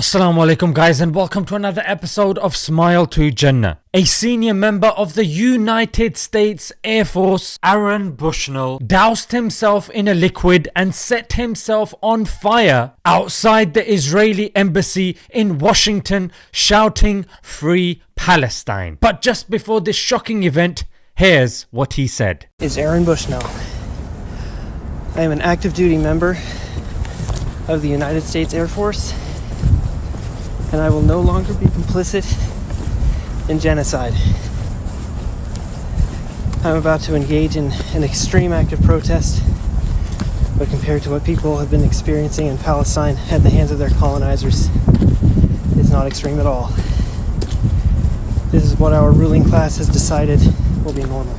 Assalamu alaikum guys, and welcome to another episode of Smile to Jannah. A senior member of the United States Air Force, Aaron Bushnell, doused himself in a liquid and set himself on fire outside the Israeli embassy in Washington, shouting "Free Palestine." But just before this shocking event, here's what he said. Is Aaron Bushnell. I am an active duty member of the United States Air Force, and I will no longer be complicit in genocide. I'm about to engage in an extreme act of protest, but compared to what people have been experiencing in Palestine at the hands of their colonizers, it's not extreme at all. This is what our ruling class has decided will be normal.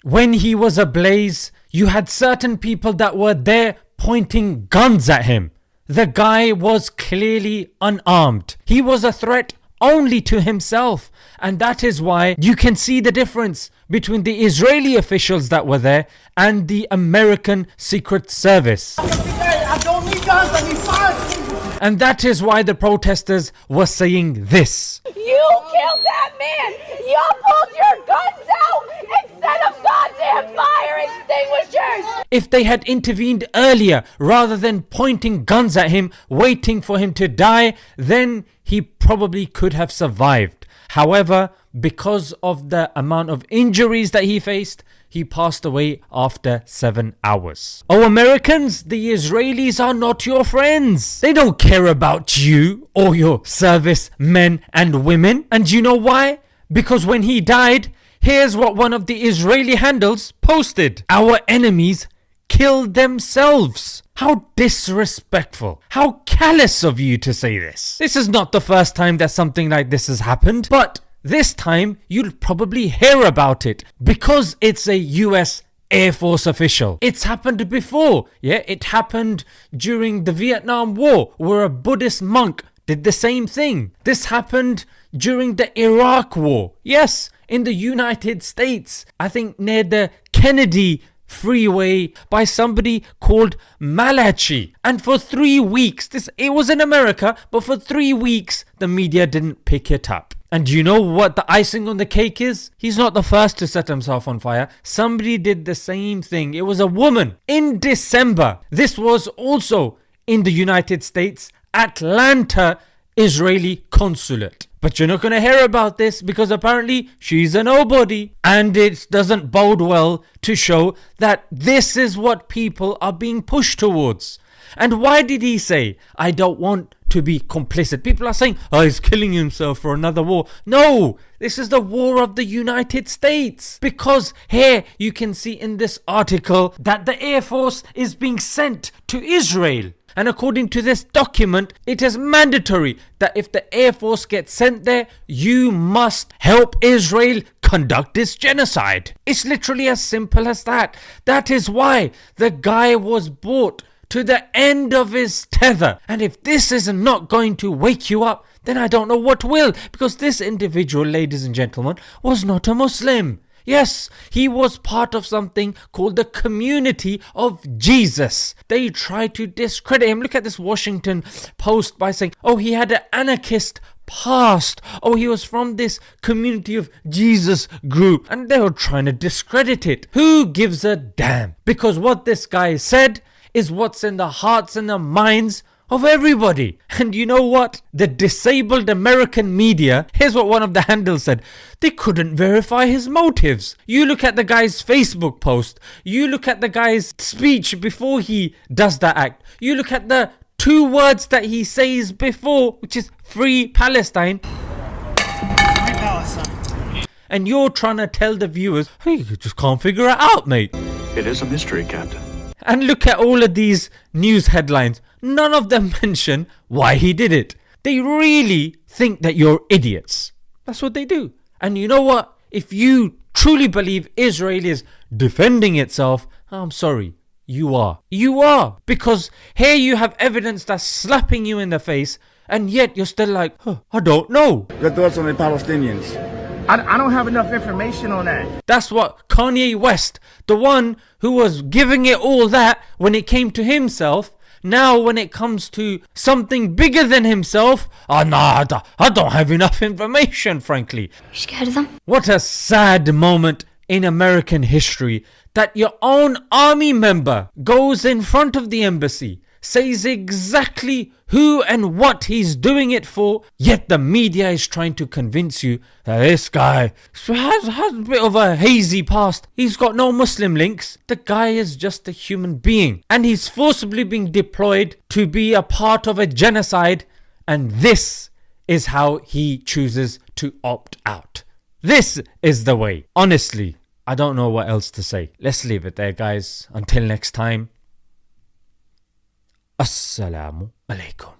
When he was ablaze, you had certain people that were there pointing guns at him. The guy was clearly unarmed. He was a threat only to himself, and that is why you can see the difference between the Israeli officials that were there and the American Secret Service. I don't need guns, I need fire. And that is why the protesters were saying this. You killed that man! Y'all pulled your guns out instead of goddamn fire extinguishers! If they had intervened earlier rather than pointing guns at him, waiting for him to die, then he probably could have survived. However, because of the amount of injuries that he faced, he passed away after 7 hours. Oh, Americans, the Israelis are not your friends. They don't care about you or your service men and women. And you know why? Because when he died, here's what one of the Israeli handles posted. Our enemies killed themselves. How disrespectful. How callous of you to say this. This is not the first time that something like this has happened, but this time you'll probably hear about it because it's a US Air Force official. It's happened before. Yeah, it happened during the Vietnam War where a Buddhist monk did the same thing. This happened during the Iraq War. Yes, in the United States. I think near the Kennedy freeway by somebody called Malachi. And for 3 weeks, it was in America, but for 3 weeks the media didn't pick it up. And you know what the icing on the cake is? He's not the first to set himself on fire. Somebody did the same thing. It was a woman in December. This was also in the United States, Atlanta Israeli consulate. But you're not going to hear about this because apparently she's a nobody. And it doesn't bode well to show that this is what people are being pushed towards. And why did he say, I don't want to be complicit? People are saying, oh, he's killing himself for another war. No, this is the war of the United States. Because here you can see in this article that the Air Force is being sent to Israel. And according to this document, it is mandatory that if the Air Force gets sent there, you must help Israel conduct this genocide. It's literally as simple as that. That is why the guy was brought to the end of his tether. And if this is not going to wake you up, then I don't know what will. Because this individual, ladies and gentlemen, was not a Muslim. Yes, he was part of something called the Community of Jesus. They tried to discredit him. Look at this Washington Post by saying, oh, he had an anarchist past. Oh, he was from this Community of Jesus group. And they were trying to discredit it. Who gives a damn? Because what this guy said is what's in the hearts and the minds of everybody. And you know what? The disabled American media, here's what one of the handles said. They couldn't verify his motives. You look at the guy's Facebook post. You look at the guy's speech before he does that act. You look at the 2 words that he says before, which is Free Palestine. Free Palestine. And you're trying to tell the viewers, hey, you just can't figure it out, mate. It is a mystery, Captain. And look at all of these news headlines. None of them mention why he did it. They really think that you're idiots. That's what they do. And you know what? If you truly believe Israel is defending itself, I'm sorry. You are. You are. Because here you have evidence that's slapping you in the face, and yet you're still like, I don't know. Your thoughts on the Palestinians? I don't have enough information on that. That's what Kanye West, the one who was giving it all that when it came to himself, now when it comes to something bigger than himself, I don't have enough information, frankly. Scared of them? What a sad moment in American history that your own army member goes in front of the embassy, says exactly who and what he's doing it for, yet the media is trying to convince you that this guy has a bit of a hazy past. He's got no Muslim links. The guy is just a human being, and he's forcibly being deployed to be a part of a genocide, and this is how he chooses to opt out. This is the way. Honestly, I don't know what else to say. Let's leave it there, guys. Until next time. Assalamu alaikum.